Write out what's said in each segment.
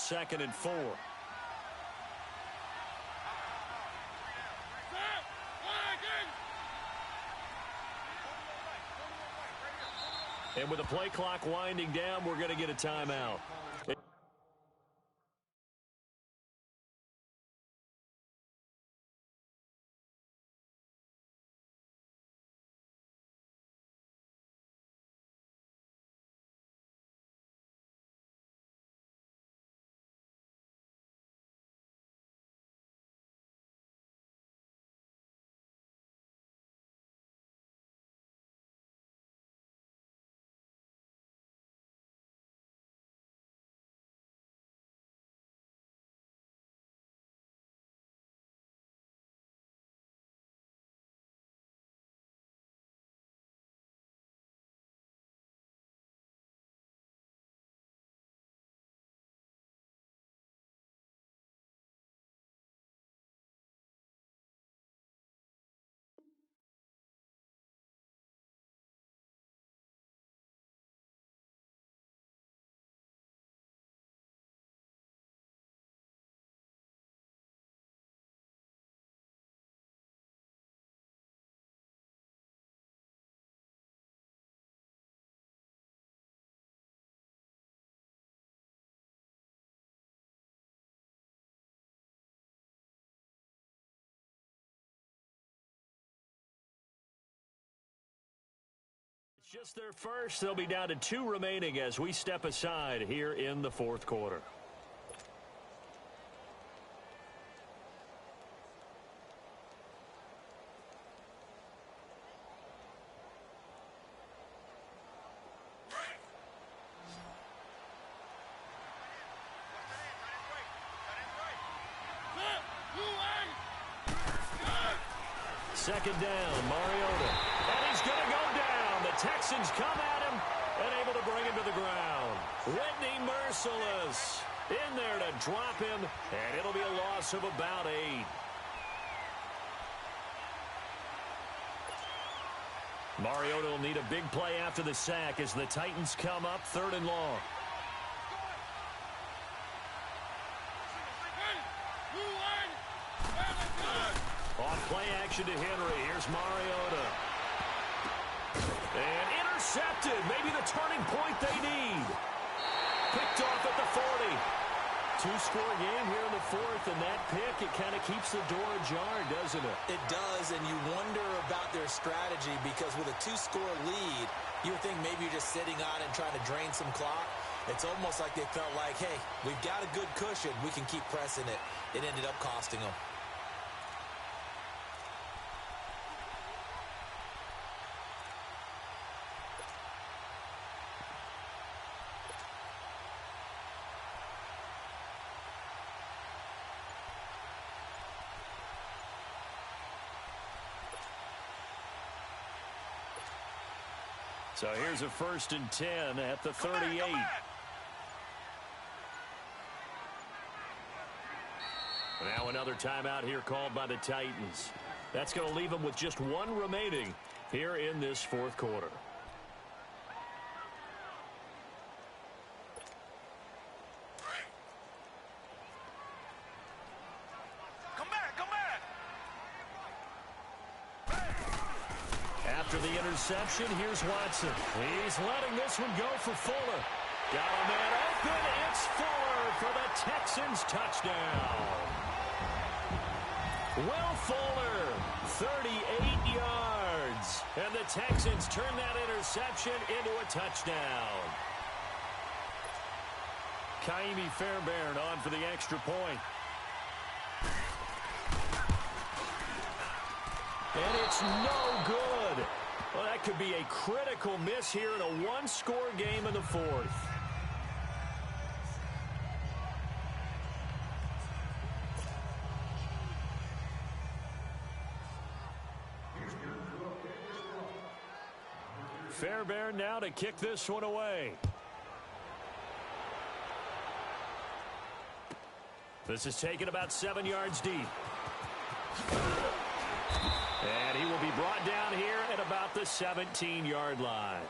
2nd and 4. And with the play clock winding down, we're going to get a timeout. Just their first. They'll be down to 2 remaining as we step aside here in the 4th quarter. Second down, Mariota. And he's going to go down. The Texans come at him and able to bring him to the ground. Whitney Merciless in there to drop him, and it'll be a loss of about 8. Mariota will need a big play after the sack as the Titans come up 3rd and long. On play action to Henry. Here's Mariota. And intercepted. Maybe the turning point they need. Picked off at the 40. 2-score game here in the 4th, and that pick, it kind of keeps the door ajar, doesn't it? It does, and you wonder about their strategy because with a 2-score lead, you would think maybe you're just sitting on it and trying to drain some clock. It's almost like they felt like, hey, we've got a good cushion. We can keep pressing it. It ended up costing them. So here's a 1st and 10 at the 38. Now another timeout here called by the Titans. That's going to leave them with just 1 remaining here in this 4th quarter. After the interception, here's Watson. He's letting this one go for Fuller. Got a man open. It's Fuller for the Texans touchdown. Will Fuller, 38 yards. And the Texans turn that interception into a touchdown. Kaimi Fairbairn on for the extra point. And it's no good. Well, that could be a critical miss here in a 1-score game in the 4th. Fairbairn now to kick this one away. This is taken about 7 yards deep. And he will be brought down here at about the 17-yard line.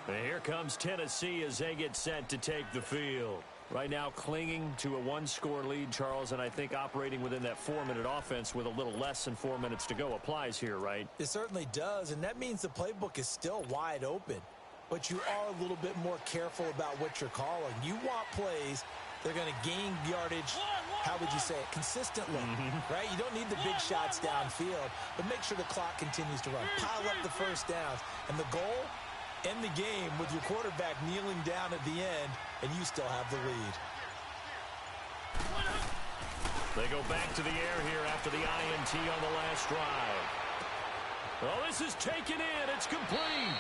And here comes Tennessee as they get set to take the field. Right now clinging to a one-score lead, Charles, and I think operating within that 4-minute offense with a little less than 4 minutes to go applies here, right? It certainly does, and that means the playbook is still wide open. But you are a little bit more careful about what you're calling. You want plays that are going to gain yardage, how would you say it, consistently, right? You don't need the big shots downfield, but make sure the clock continues to run. Pile up the first downs, and the goal, end the game with your quarterback kneeling down at the end, and you still have the lead. They go back to the air here after the INT on the last drive. Oh, this is taken in. It's complete.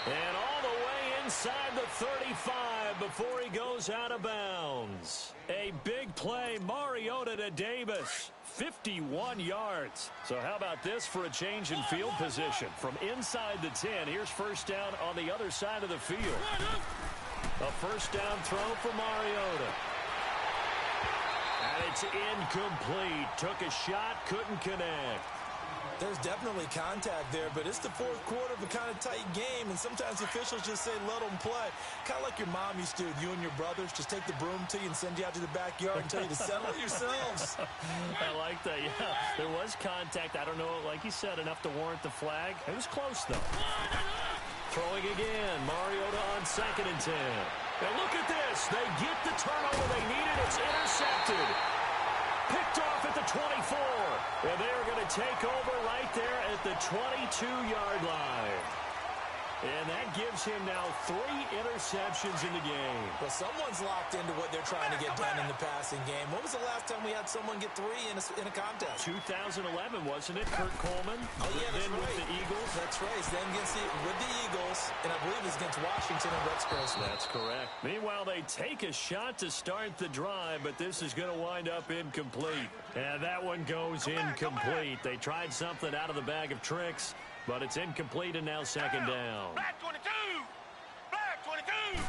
And all the way inside the 35 before he goes out of bounds. A big play, Mariota to Davis. 51 yards. So how about this for a change in field position? From inside the 10, here's first down on the other side of the field. A first down throw for Mariota. And it's incomplete. Took a shot, couldn't connect. There's definitely contact there, but it's the fourth quarter of a kind of tight game, and sometimes officials just say, let them play. Kind of like your mom used to with you and your brothers. Just take the broom to you and send you out to the backyard and tell you to settle it yourselves. I like that, yeah. There was contact. I don't know, like you said, enough to warrant the flag. It was close, though. Throwing again. Mariota on 2nd and 10. And look at this. They get the turnover they needed. It's intercepted. Picked off at the 24. And they're going to take over right there at the 22-yard line. And that gives him now 3 interceptions in the game. Well, someone's locked into what they're trying to get done in the passing game. When was the last time we had someone get 3 in a contest? 2011, wasn't it? Kurt Coleman. Oh, yeah, that's then right. With the Eagles. That's right. Then with the Eagles, and I believe it's against Washington and Rex Grossman. That's correct. Meanwhile, they take a shot to start the drive, but this is going to wind up incomplete. And that one goes incomplete. They tried something out of the bag of tricks, but it's incomplete and now 2nd down. Black 22! Black 22!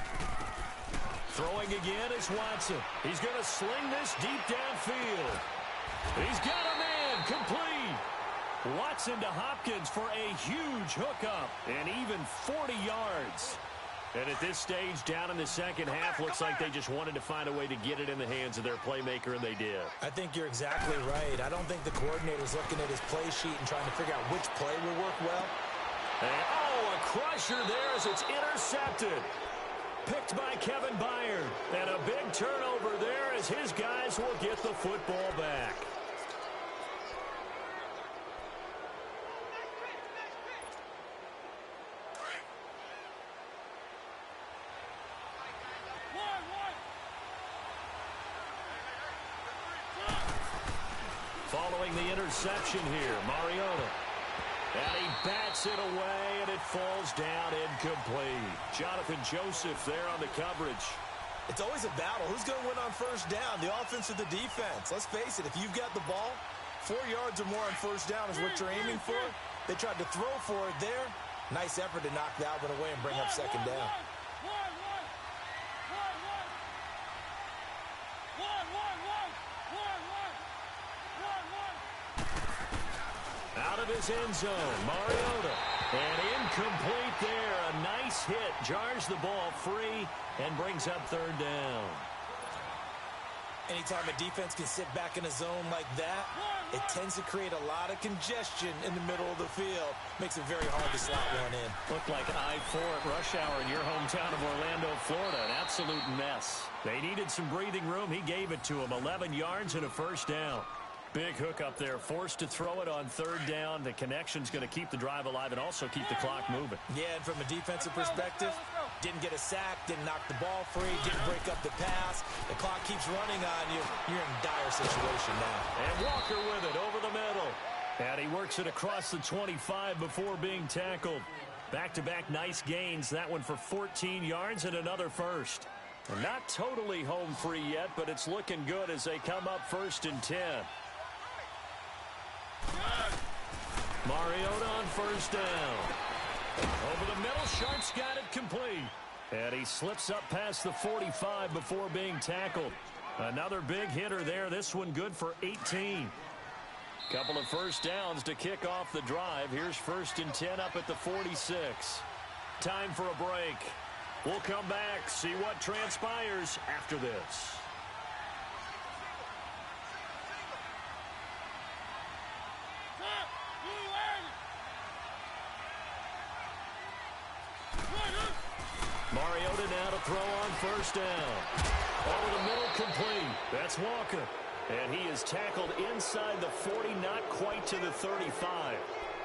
Throwing again is Watson. He's going to sling this deep downfield. He's got a man complete. Watson to Hopkins for a huge hookup and even 40 yards. And at this stage, down in the second half, looks like they just wanted to find a way to get it in the hands of their playmaker, and they did. I think you're exactly right. I don't think the coordinator's looking at his play sheet and trying to figure out which play will work well. And, oh, a crusher there as it's intercepted. Picked by Kevin Byard. And a big turnover there as his guys will get the football back. Following the interception here, Mariota. And he bats it away, and it falls down incomplete. Jonathan Joseph there on the coverage. It's always a battle. Who's going to win on first down, the offense or the defense? Let's face it, if you've got the ball, 4 yards or more on first down is what you're aiming for. They tried to throw for it there. Nice effort to knock that one away and bring up 2nd down. Out of his end zone, Mariota. And incomplete there. A nice hit. Jars the ball free and brings up 3rd down. Anytime a defense can sit back in a zone like that, it tends to create a lot of congestion in the middle of the field. Makes it very hard to slot one in. Looked like I-4 at rush hour in your hometown of Orlando, Florida. An absolute mess. They needed some breathing room. He gave it to them. 11 yards and a first down. Big hook up there, forced to throw it on 3rd down. The connection's going to keep the drive alive and also keep the clock moving. Yeah, and from a defensive perspective, didn't get a sack, didn't knock the ball free, didn't break up the pass. The clock keeps running on you. You're in a dire situation now. And Walker with it over the middle. And he works it across the 25 before being tackled. Back-to-back nice gains. That one for 14 yards and another first. And not totally home free yet, but it's looking good as they come up 1st and 10. Mariota on 1st down. Over the middle, Sharp's got it complete. And he slips up past the 45 before being tackled. Another big hitter there. This one good for 18. Couple of first downs to kick off the drive. Here's 1st and 10 up at the 46. Time for a break. We'll come back, see what transpires after this. Mariota now to throw on first down. Over the middle, complete. That's Walker. And he is tackled inside the 40, not quite to the 35.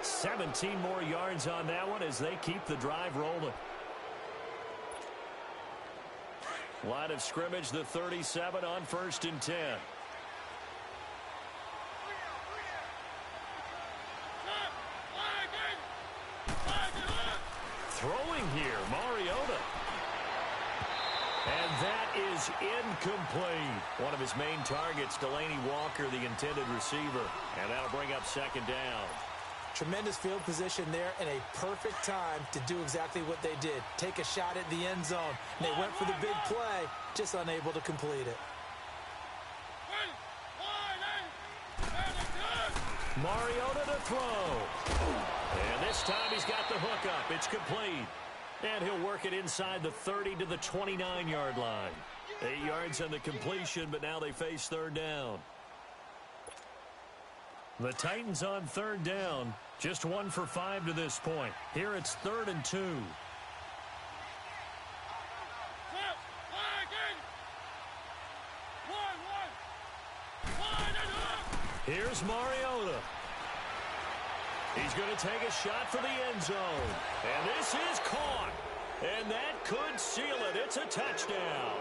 17 more yards on that one as they keep the drive rolling. Line of scrimmage, the 37 on 1st and 10. Throwing here, Mariota. And that is incomplete. One of his main targets, Delaney Walker, the intended receiver. And that'll bring up 2nd down. Tremendous field position there and a perfect time to do exactly what they did. Take a shot at the end zone. And they went for the big play, just unable to complete it. Mariota to throw. And this time he's got the hook up. It's complete. And he'll work it inside the 30 to the 29-yard line. 8 yards on the completion, but now they face 3rd down. The Titans on 3rd down. Just 1 for 5 to this point. Here it's 3rd and 2. Here's Mariota. He's going to take a shot for the end zone. And this is caught. And that could seal it. It's a touchdown.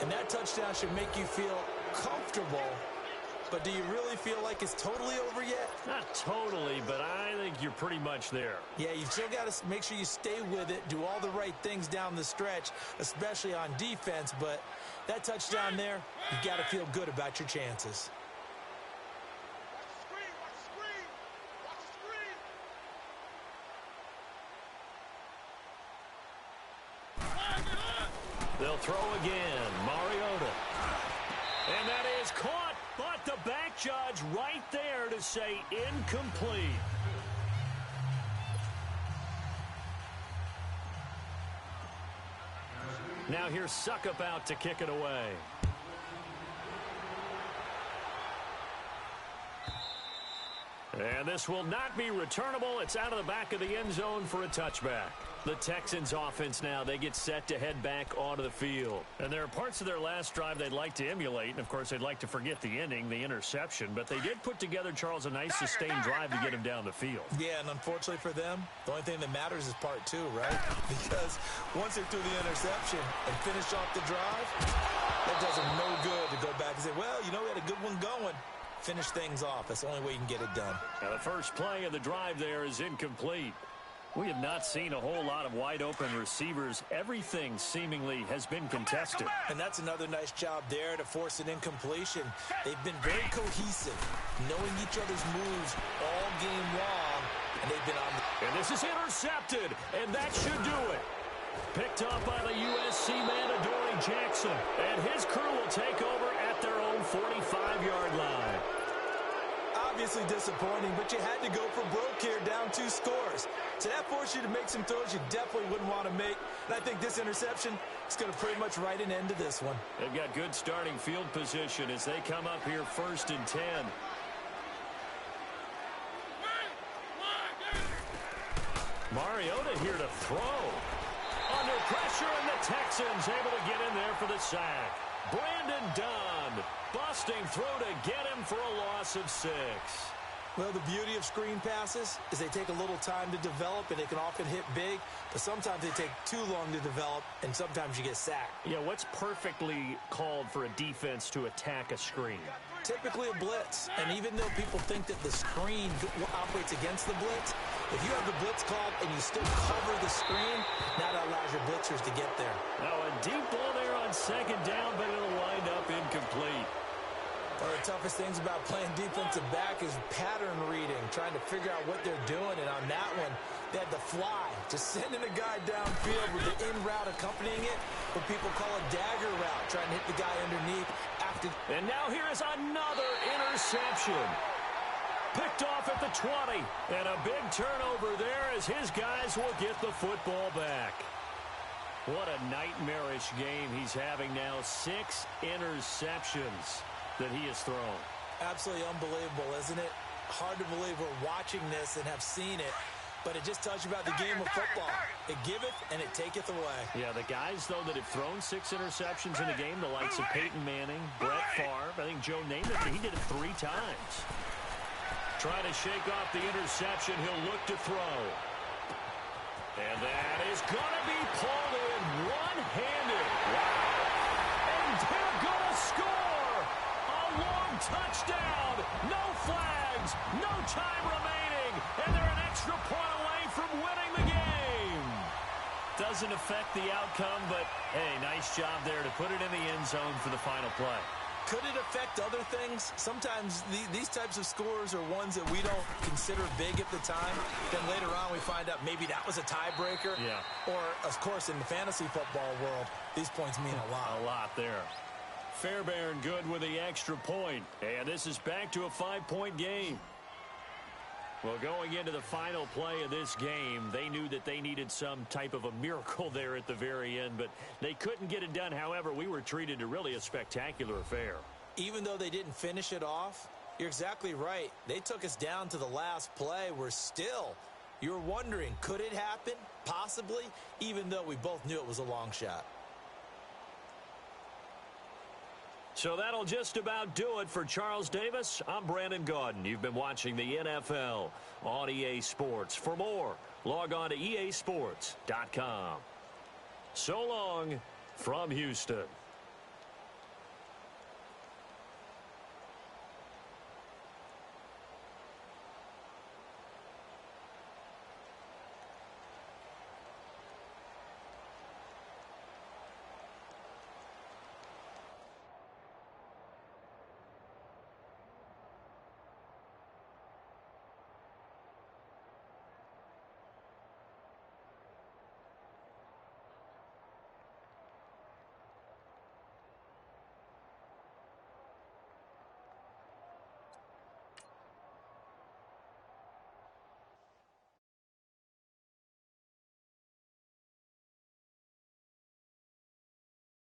And that touchdown should make you feel comfortable. But do you really feel like it's totally over yet? Not totally, but I think you're pretty much there. Yeah, you still got to make sure you stay with it, do all the right things down the stretch, especially on defense. But that touchdown there, you got to feel good about your chances. They'll throw again. Mariota. And that is caught, but the back judge right there to say incomplete. Now here's Suckup out to kick it away. And this will not be returnable. It's out of the back of the end zone for a touchback. The Texans offense now, they get set to head back onto the field. And there are parts of their last drive they'd like to emulate. And, of course, they'd like to forget the ending, the interception. But they did put together, Charles, a nice sustained drive to get him down the field. Yeah, and unfortunately for them, the only thing that matters is part 2, right? Because once they threw the interception and finished off the drive, that does them no good to go back and say, well, you know, we had a good one going. Finish things off. That's the only way you can get it done. Now, the first play of the drive there is incomplete. We have not seen a whole lot of wide-open receivers. Everything seemingly has been contested. And that's another nice job there to force an incompletion. They've been very cohesive, knowing each other's moves all game long, and they've been on the... And this is intercepted, and that should do it. Picked up by the USC man, Adoree Jackson. And his crew will take over at their own 45-yard line. Obviously disappointing, but you had to go for broke here, down 2 scores. So that forced you to make some throws you definitely wouldn't want to make. And I think this interception is going to pretty much write an end to this one. They've got good starting field position as they come up here 1st and 10. Mariota here to throw. Under pressure, and the Texans able to get in there for the sack. Brandon Dunn busting through to get him for a loss of 6. Well, the beauty of screen passes is they take a little time to develop, and they can often hit big, but sometimes they take too long to develop, and sometimes you get sacked. Yeah, what's perfectly called for a defense to attack a screen? Typically a blitz, and even though people think that the screen operates against the blitz, if you have the blitz called and you still cover the screen, now that allows your blitzers to get there. Now a deep ball there on 2nd down, but it'll wind up incomplete. One of the toughest things about playing defensive back is pattern reading, trying to figure out what they're doing. And on that one, they had the fly, just sending a guy downfield with the in route accompanying it, what people call a dagger route, trying to hit the guy underneath after. And now here is another interception. Picked off at the 20. And a big turnover there as his guys will get the football back. What a nightmarish game he's having now. 6 interceptions that he has thrown. Absolutely unbelievable, isn't it? Hard to believe we're watching this and have seen it, but it just tells you about the game of football. It giveth and it taketh away. Yeah, the guys, though, that have thrown 6 interceptions in a game, the likes of Peyton Manning, Brett Favre, I think Joe Namath, he did it 3 times. Trying to shake off the interception, he'll look to throw. And that is going to be pulled in one-handed. Wow. And they're going to score. A long touchdown. No flags. No time remaining. And they're an extra point away from winning the game. Doesn't affect the outcome, but, hey, nice job there to put it in the end zone for the final play. Could it affect other things? Sometimes these types of scores are ones that we don't consider big at the time. Then later on we find out maybe that was a tiebreaker. Yeah. Or, of course, in the fantasy football world, these points mean a lot. A lot there. Fairbairn good with the extra point. And this is back to a 5-point game. Well, going into the final play of this game, they knew that they needed some type of a miracle there at the very end, but they couldn't get it done. However, we were treated to really a spectacular affair. Even though they didn't finish it off, you're exactly right. They took us down to the last play. You're wondering, could it happen? Possibly, even though we both knew it was a long shot. So that'll just about do it for Charles Davis. I'm Brandon Gaudin. You've been watching the NFL on EA Sports. For more, log on to easports.com. So long from Houston.